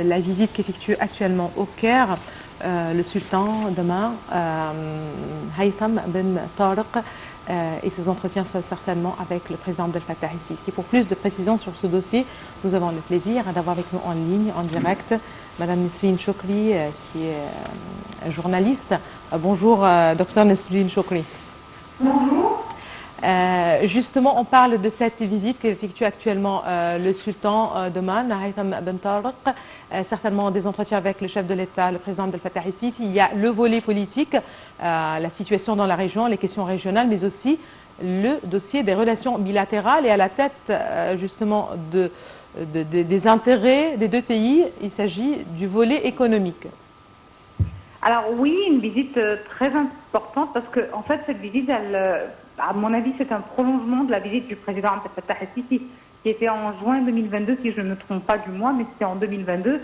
La visite qu'effectue actuellement au Caire le sultan d'Oman, Haytham Ben Tariq, et ses entretiens certainement avec le président Abdel Fattah el-Sisi. Pour plus de précisions sur ce dossier, nous avons le plaisir d'avoir avec nous en ligne, en direct, Madame Nesrine Chokri, qui est journaliste. Bonjour, docteur Nesrine Chokri. Bonjour. Justement, on parle de cette visite qu'effectue actuellement le sultan d'Oman, Haytham Ben Tariq, certainement des entretiens avec le chef de l'État, le président Abdel Fattah el-Sisi. Il y a le volet politique, la situation dans la région, les questions régionales, mais aussi le dossier des relations bilatérales et à la tête justement des intérêts des deux pays. Il s'agit du volet économique. Alors oui, une visite très importante parce que en fait cette visite, à mon avis, c'est un prolongement de la visite du président Abdel Fattah el-Sisi qui était en juin 2022, si je ne me trompe pas du mois, mais c'était en 2022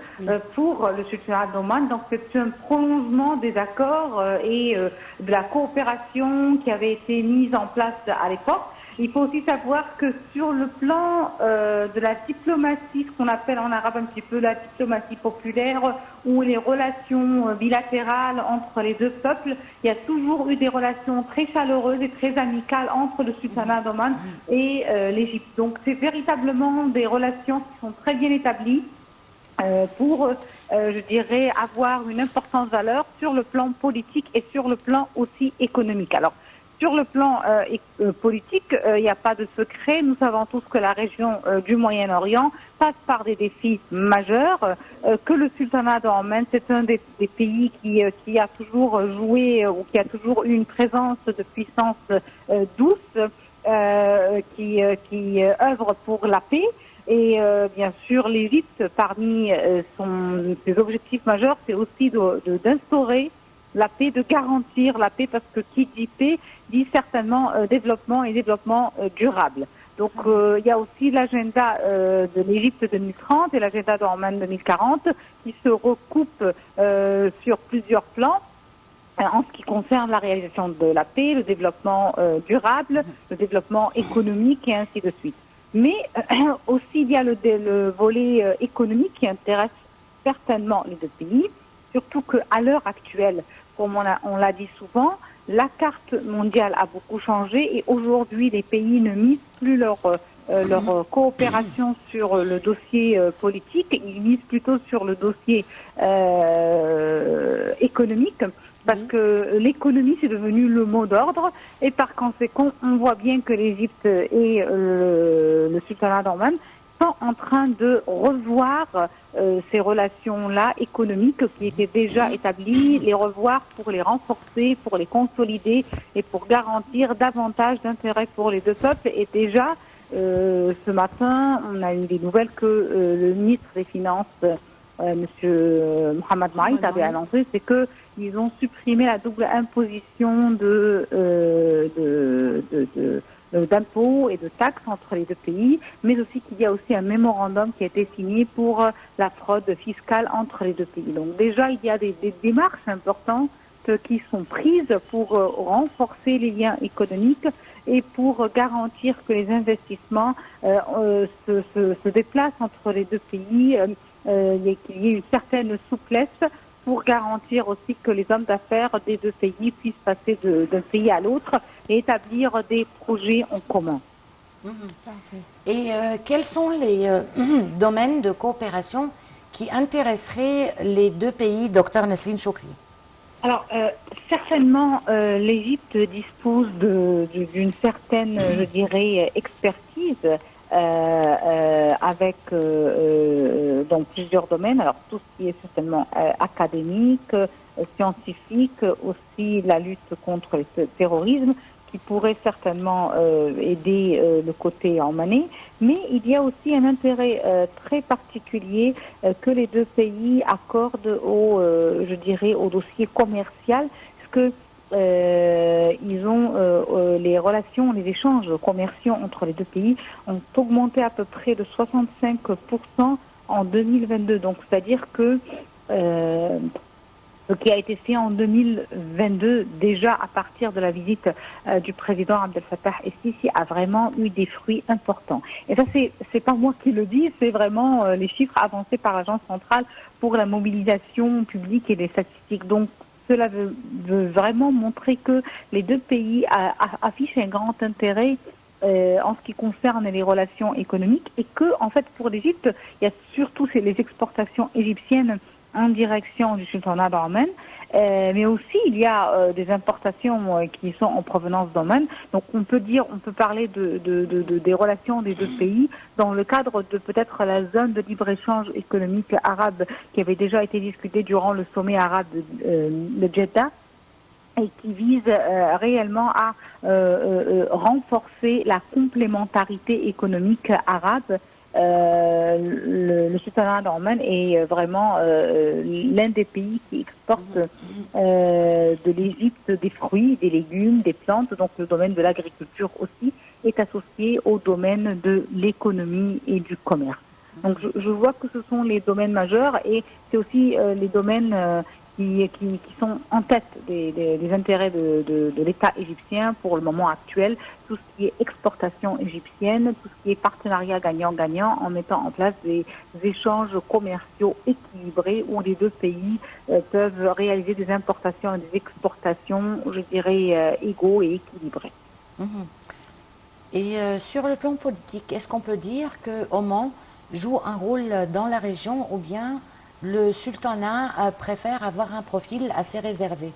pour le sultanat d'Oman. Donc c'est un prolongement des accords et de la coopération qui avait été mise en place à l'époque. Il faut aussi savoir que sur le plan de la diplomatie, ce qu'on appelle en arabe un petit peu la diplomatie populaire, ou les relations bilatérales entre les deux peuples, il y a toujours eu des relations très chaleureuses et très amicales entre le sultanat d'Oman et l'Égypte. Donc c'est véritablement des relations qui sont très bien établies pour, je dirais, avoir une importante valeur sur le plan politique et sur le plan aussi économique. Alors, sur le plan politique, il n'y a pas de secret. Nous savons tous que la région du Moyen-Orient passe par des défis majeurs, que le sultanat d'Oman, c'est un des pays qui a toujours joué ou qui a toujours eu une présence de puissance douce, qui œuvre pour la paix. Et bien sûr, l'Égypte, parmi ses objectifs majeurs, c'est aussi d'instaurer la paix, de garantir la paix, parce que qui dit paix dit certainement développement et développement durable. Donc il y a aussi l'agenda de l'Égypte 2030 et l'agenda d'Oman 2040 qui se recoupent sur plusieurs plans en ce qui concerne la réalisation de la paix, le développement durable, le développement économique et ainsi de suite. Mais aussi il y a le volet économique qui intéresse certainement les deux pays, surtout qu'à l'heure actuelle, comme on l'a dit souvent, la carte mondiale a beaucoup changé et aujourd'hui les pays ne misent plus leur coopération sur le dossier politique, ils misent plutôt sur le dossier économique, parce que l'économie c'est devenu le mot d'ordre et par conséquent on voit bien que l'Égypte et le sultanat d'Oman sont en train de revoir ces relations-là économiques qui étaient déjà établies, les revoir pour les renforcer, pour les consolider et pour garantir davantage d'intérêt pour les deux peuples. Et déjà, ce matin, on a eu des nouvelles que le ministre des Finances, Monsieur Mohamed Maït, avait annoncé, c'est que ils ont supprimé la double imposition d'impôts et de taxes entre les deux pays, mais aussi qu'il y a aussi un mémorandum qui a été signé pour la fraude fiscale entre les deux pays. Donc déjà, il y a des démarches importantes qui sont prises pour renforcer les liens économiques et pour garantir que les investissements se déplacent entre les deux pays, qu'il y ait une certaine souplesse pour garantir aussi que les hommes d'affaires des deux pays puissent passer d'un pays à l'autre et établir des projets en commun. Et quels sont les domaines de coopération qui intéresseraient les deux pays, docteur Nesrine Chokri? Alors, certainement, l'Égypte dispose d'une certaine, je dirais, expertise avec dans plusieurs domaines. Alors, tout ce qui est certainement académique, scientifique, aussi la lutte contre le terrorisme, qui pourrait certainement aider le côté omanais, mais il y a aussi un intérêt très particulier que les deux pays accordent je dirais, au dossier commercial, parce que ils ont les relations, les échanges commerciaux entre les deux pays ont augmenté à peu près de 65% en 2022. Donc, c'est-à-dire que qui a été fait en 2022, déjà à partir de la visite du président Abdel Fattah el-Sisi, a vraiment eu des fruits importants. Et ça, c'est pas moi qui le dis, c'est vraiment les chiffres avancés par l'Agence centrale pour la mobilisation publique et les statistiques. Donc, cela veut vraiment montrer que les deux pays affichent un grand intérêt en ce qui concerne les relations économiques et que, en fait, pour l'Égypte, il y a surtout les exportations égyptiennes en direction du sultanat d'Oman, mais aussi il y a des importations qui sont en provenance d'Oman. Donc on peut parler des relations des deux pays dans le cadre de peut-être la zone de libre-échange économique arabe qui avait déjà été discutée durant le sommet arabe de Jeddah et qui vise réellement à renforcer la complémentarité économique arabe. Le sultanat d'Oman est vraiment l'un des pays qui exporte de l'Égypte des fruits, des légumes, des plantes. Donc le domaine de l'agriculture aussi est associé au domaine de l'économie et du commerce. Donc je vois que ce sont les domaines majeurs et c'est aussi les domaines qui sont en tête des intérêts de l'État égyptien pour le moment actuel, tout ce qui est exportation égyptienne, tout ce qui est partenariat gagnant-gagnant en mettant en place des échanges commerciaux équilibrés où les deux pays peuvent réaliser des importations et des exportations, je dirais, égaux et équilibrés. Et sur le plan politique, est-ce qu'on peut dire que Oman joue un rôle dans la région ou bien le sultanat préfère avoir un profil assez réservé?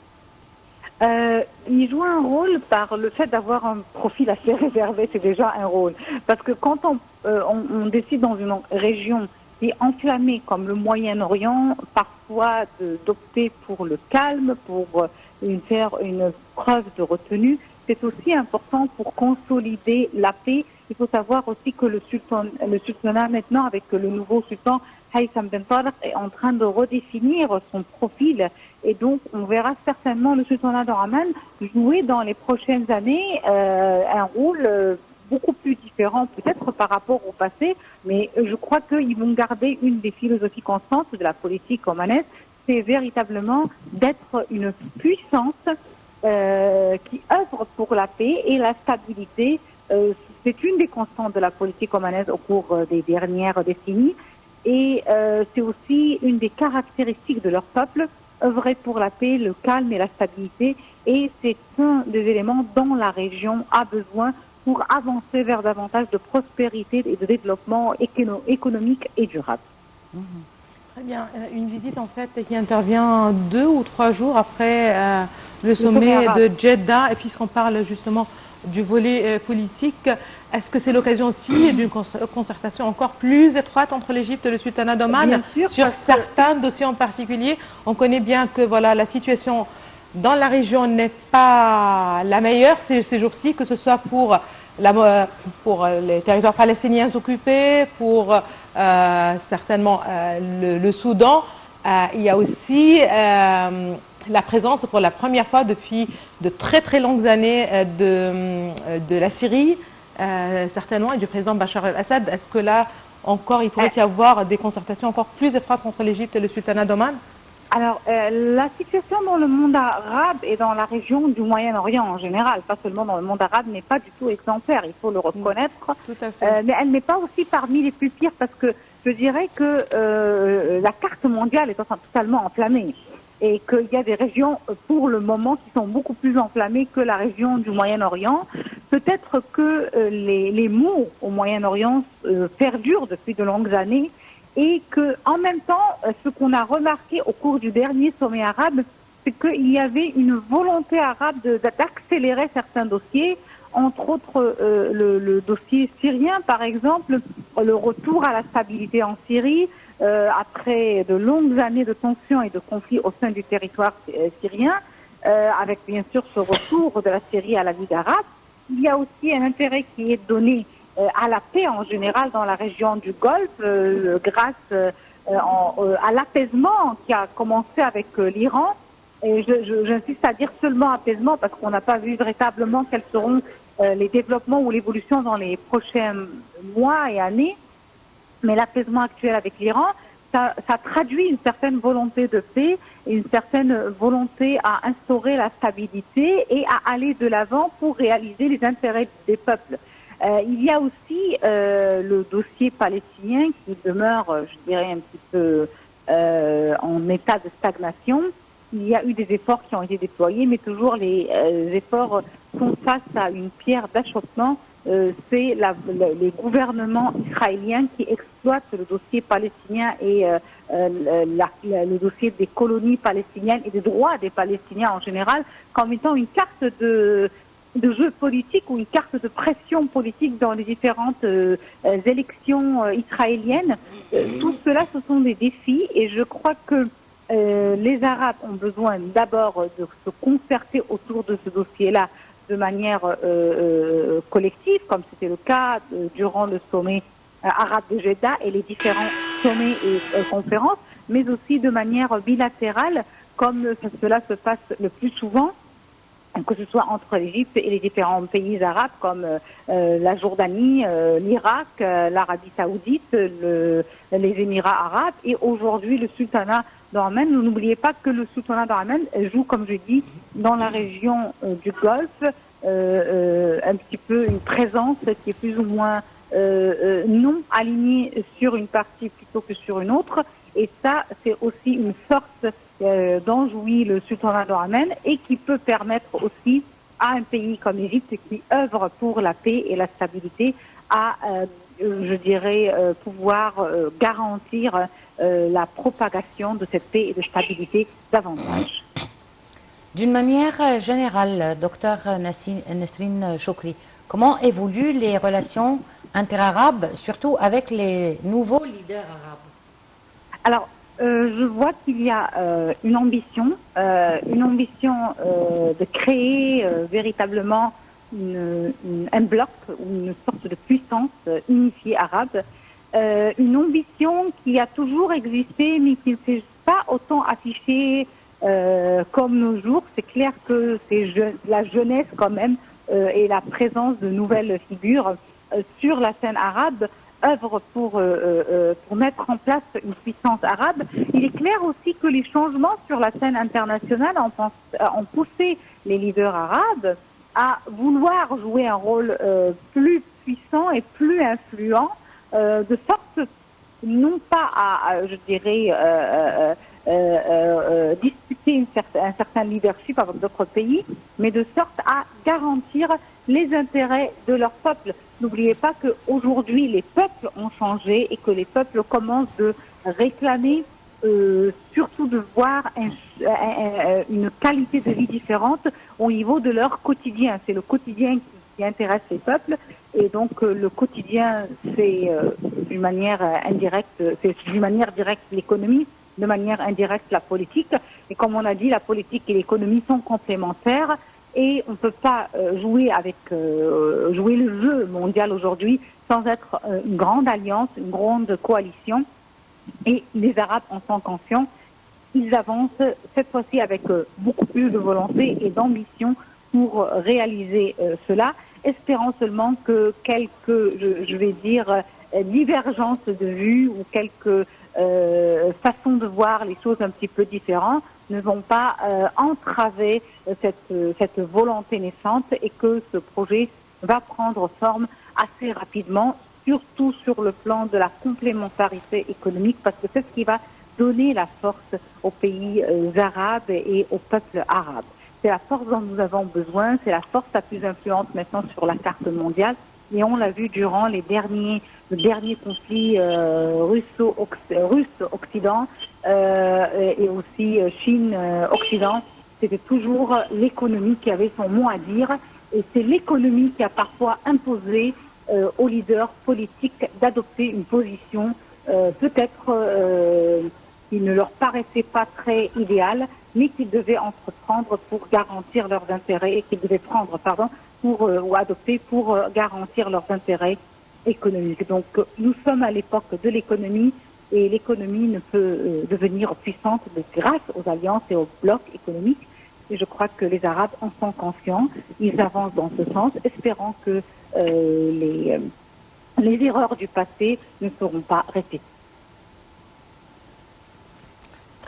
Il joue un rôle par le fait d'avoir un profil assez réservé, c'est déjà un rôle. Parce que quand on décide dans une région qui est enflammée comme le Moyen-Orient, parfois d'opter pour le calme, pour faire une preuve de retenue, c'est aussi important pour consolider la paix. Il faut savoir aussi que le sultanat maintenant, avec le nouveau sultan Haytham Ben Talq, est en train de redéfinir son profil. Et donc, on verra certainement le sultanat d'Oman jouer dans les prochaines années un rôle beaucoup plus différent peut-être par rapport au passé. Mais je crois qu'ils vont garder une des philosophies constantes de la politique omanaise, c'est véritablement d'être une puissance qui œuvre pour la paix et la stabilité. C'est une des constantes de la politique omanaise au cours des dernières décennies. Et c'est aussi une des caractéristiques de leur peuple, œuvrer pour la paix, le calme et la stabilité. Et c'est un des éléments dont la région a besoin pour avancer vers davantage de prospérité et de développement économique et durable. Très bien. Une visite en fait qui intervient 2 ou 3 jours après le sommet de Jeddah. Et puisqu'on parle justement du volet politique, est-ce que c'est l'occasion aussi d'une concertation encore plus étroite entre l'Égypte et le sultanat d'Oman sur certains dossiers en particulier? On connaît bien que voilà, la situation dans la région n'est pas la meilleure ces jours-ci, que ce soit pour les territoires palestiniens occupés, pour certainement le Soudan. Il y a aussi la présence pour la première fois depuis de très très longues années de la Syrie, certainement, et du président Bachar el-Assad. Est-ce que là encore il pourrait y avoir des concertations encore plus étroites entre l'Égypte et le sultanat d'Oman? Alors, la situation dans le monde arabe et dans la région du Moyen-Orient en général, pas seulement dans le monde arabe, n'est pas du tout exemplaire, il faut le reconnaître. Tout à fait. Mais elle n'est pas aussi parmi les plus pires parce que je dirais que la carte mondiale est totalement enflammée et qu'il y a des régions pour le moment qui sont beaucoup plus enflammées que la région du Moyen-Orient. Peut-être que les maux au Moyen-Orient perdurent depuis de longues années. Et que, en même temps, ce qu'on a remarqué au cours du dernier sommet arabe, c'est qu'il y avait une volonté arabe d'accélérer certains dossiers, entre autres le dossier syrien, par exemple, le retour à la stabilité en Syrie, après de longues années de tensions et de conflits au sein du territoire syrien, avec bien sûr ce retour de la Syrie à la Ligue arabe. Il y a aussi un intérêt qui est donné à la paix en général dans la région du Golfe, grâce à l'apaisement qui a commencé avec l'Iran. Et j'insiste à dire seulement apaisement parce qu'on n'a pas vu véritablement quels seront les développements ou l'évolution dans les prochains mois et années. Mais l'apaisement actuel avec l'Iran, ça traduit une certaine volonté de paix et une certaine volonté à instaurer la stabilité et à aller de l'avant pour réaliser les intérêts des peuples. Il y a aussi le dossier palestinien qui demeure, je dirais, un petit peu en état de stagnation. Il y a eu des efforts qui ont été déployés, mais toujours les efforts sont face à une pierre d'achoppement. C'est les gouvernements israéliens qui exploitent le dossier palestinien et le dossier des colonies palestiniennes et des droits des Palestiniens en général comme étant une carte de jeu politique ou une carte de pression politique dans les différentes élections israéliennes. Tout cela, ce sont des défis et je crois que les Arabes ont besoin d'abord de se concerter autour de ce dossier-là de manière collective, comme c'était le cas durant le sommet arabe de Jeddah et les différents sommets et conférences, mais aussi de manière bilatérale, comme cela se passe le plus souvent, que ce soit entre l'Égypte et les différents pays arabes comme la Jordanie, l'Irak, l'Arabie saoudite, les Émirats arabes et aujourd'hui le sultanat d'Oman. N'oubliez pas que le sultanat d'Oman joue, comme je dis, dans la région du Golfe, un petit peu une présence qui est plus ou moins non alignée sur une partie plutôt que sur une autre. Et ça, c'est aussi une force dont jouit le sultanat d'Oman et qui peut permettre aussi à un pays comme l'Égypte qui œuvre pour la paix et la stabilité à, je dirais, pouvoir garantir la propagation de cette paix et de stabilité davantage. D'une manière générale, docteur Nesrine Chokri, comment évoluent les relations interarabes, surtout avec les nouveaux leaders arabes? Alors, je vois qu'il y a une ambition de créer véritablement un bloc ou une sorte de puissance unifiée arabe. Une ambition qui a toujours existé, mais qui ne s'est pas autant affichée comme nos jours. C'est clair que c'est la jeunesse quand même et la présence de nouvelles figures sur la scène arabe œuvre pour mettre en place une puissance arabe. Il est clair aussi que les changements sur la scène internationale ont poussé les leaders arabes à vouloir jouer un rôle plus puissant et plus influent, de sorte non pas à je dirais, disputer un certain leadership avec d'autres pays, mais de sorte à garantir les intérêts de leur peuple. N'oubliez pas qu'aujourd'hui, les peuples ont changé et que les peuples commencent de réclamer, surtout de voir une qualité de vie différente au niveau de leur quotidien. C'est le quotidien qui intéresse les peuples et donc le quotidien, c'est d'une manière indirecte, c'est d'une manière directe l'économie, de manière indirecte la politique. Et comme on a dit, la politique et l'économie sont complémentaires. Et on ne peut pas jouer le jeu mondial aujourd'hui sans être une grande alliance, une grande coalition. Et les Arabes en sont conscients. Ils avancent cette fois-ci avec beaucoup plus de volonté et d'ambition pour réaliser cela, espérant seulement que quelques, je vais dire, divergences de vues ou quelques façons de voir les choses un petit peu différentes ne vont pas entraver cette volonté naissante et que ce projet va prendre forme assez rapidement, surtout sur le plan de la complémentarité économique, parce que c'est ce qui va donner la force aux pays arabes et au peuple arabe. C'est la force dont nous avons besoin, c'est la force la plus influente maintenant sur la carte mondiale et on l'a vu durant le dernier conflit russe-Occident et aussi Chine-Occident. C'était toujours l'économie qui avait son mot à dire et c'est l'économie qui a parfois imposé aux leaders politiques d'adopter une position peut-être qui ne leur paraissait pas très idéale, mais qu'ils devaient entreprendre pour garantir leurs intérêts et qu'ils devaient prendre, ou adopter pour garantir leurs intérêts économiques. Donc nous sommes à l'époque de l'économie et l'économie ne peut devenir puissante que grâce aux alliances et aux blocs économiques. Et je crois que les Arabes en sont conscients. Ils avancent dans ce sens, espérant que les erreurs du passé ne seront pas répétées.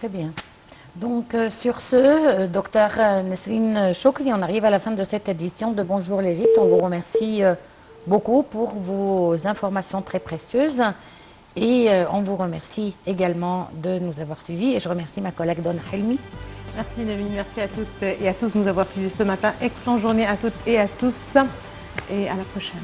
Très bien. Donc, sur ce, docteur Nesrine Chokri, on arrive à la fin de cette édition de Bonjour l'Égypte. On vous remercie beaucoup pour vos informations très précieuses et on vous remercie également de nous avoir suivis. Et je remercie ma collègue Donna Helmi. Merci Nelly, merci à toutes et à tous de nous avoir suivis ce matin. Excellente journée à toutes et à tous et à la prochaine.